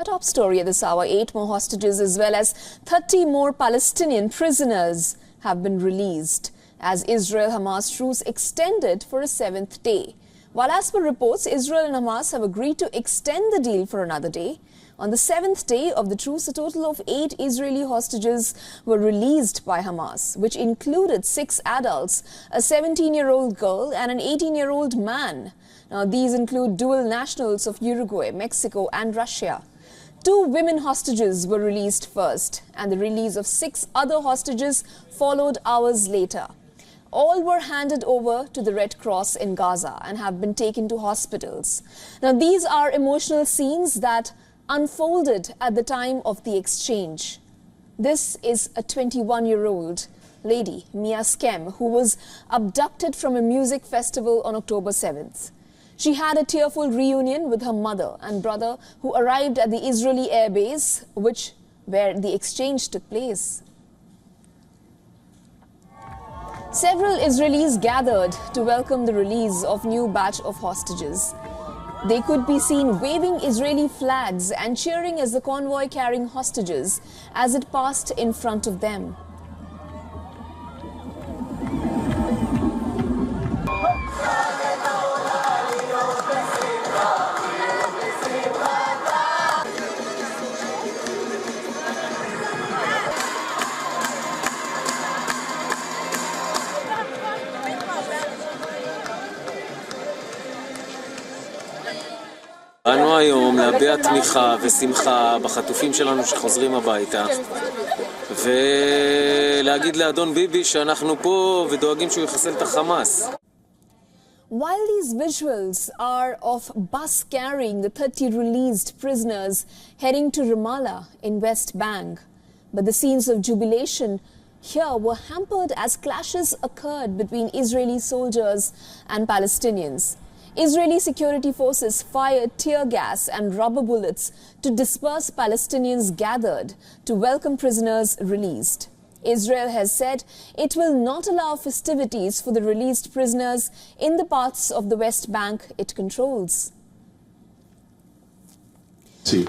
top story at this hour. 8 more hostages as well as 30 more Palestinian prisoners have been released as Israel-Hamas truce extended for a 7th day. While as per reports, Israel and Hamas have agreed to extend the deal for another day. On the 7th day of the truce, a total of 8 Israeli hostages were released by Hamas, which included 6 adults, a 17-year-old girl and an 18-year-old man. Now, these include dual nationals of Uruguay, Mexico and Russia. 2 women hostages were released first, and the release of 6 other hostages followed hours later. All were handed over to the Red Cross in Gaza and have been taken to hospitals. Now, these are emotional scenes that unfolded at the time of the exchange. This is a 21-year-old lady, Mia Skem, who was abducted from a music festival on October 7th. She had a tearful reunion with her mother and brother who arrived at the Israeli air base, where the exchange took place. Several Israelis gathered to welcome the release of new batch of hostages. They could be seen waving Israeli flags and cheering as the convoy carrying hostages as it passed in front of them. באנו היום להביע תמיכה ושמחה בחטופים שלנו שחוזרים הביתה ולהגיד לאדון ביבי שאנחנו פה ודואגים שהוא יחסל את החמאס. While these visuals are of bus carrying the 30 released prisoners heading to Ramallah in West Bank, but the scenes of jubilation here were hampered as clashes occurred between Israeli soldiers and Palestinians. Israeli security forces fired tear gas and rubber bullets to disperse Palestinians gathered to welcome prisoners released. Israel has said it will not allow festivities for the released prisoners in the parts of the West Bank it controls.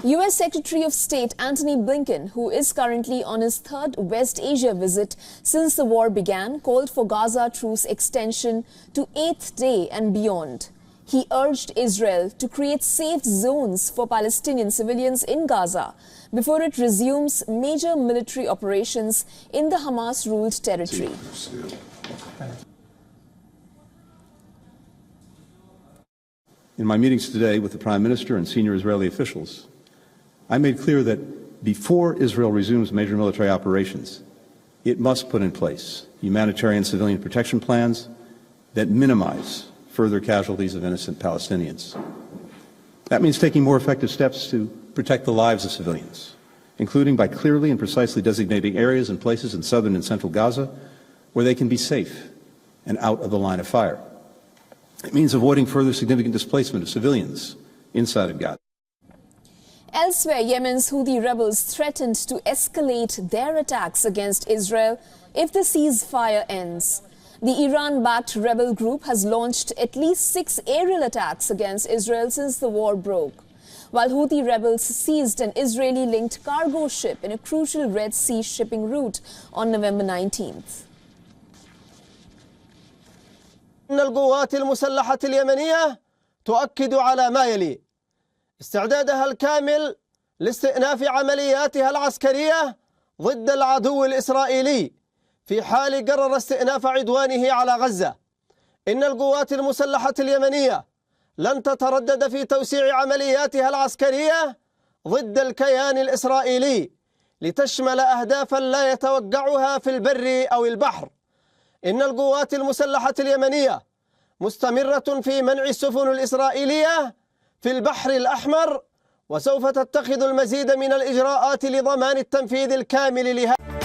U.S. Secretary of State Antony Blinken, who is currently on his 3rd West Asia visit since the war began, called for Gaza truce extension to 8th day and beyond. He urged Israel to create safe zones for Palestinian civilians in Gaza before it resumes major military operations in the Hamas-ruled territory. In my meetings today with the Prime Minister and senior Israeli officials, I made clear that before Israel resumes major military operations, it must put in place humanitarian civilian protection plans that minimize further casualties of innocent Palestinians. That means taking more effective steps to protect the lives of civilians, including by clearly and precisely designating areas and places in southern and central Gaza where they can be safe and out of the line of fire. It means avoiding further significant displacement of civilians inside of Gaza. Elsewhere, Yemen's Houthi rebels threatened to escalate their attacks against Israel if the ceasefire ends. The Iran-backed rebel group has launched at least 6 aerial attacks against Israel since the war broke, while Houthi rebels seized an Israeli-linked cargo ship in a crucial Red Sea shipping route on November 19th. إن القوات المسلحة اليمنية تؤكد على ما يلي: استعدادها الكامل لاستئناف عملياتها العسكرية ضد العدو الإسرائيلي في حال قرر استئناف عدوانه على غزة. إن القوات المسلحة اليمنية لن تتردد في توسيع عملياتها العسكرية ضد الكيان الإسرائيلي لتشمل أهدافا لا يتوقعها في البر أو البحر. إن القوات المسلحة اليمنية مستمرة في منع السفن الإسرائيلية في البحر الأحمر، وسوف تتخذ المزيد من الإجراءات لضمان التنفيذ الكامل لهذا.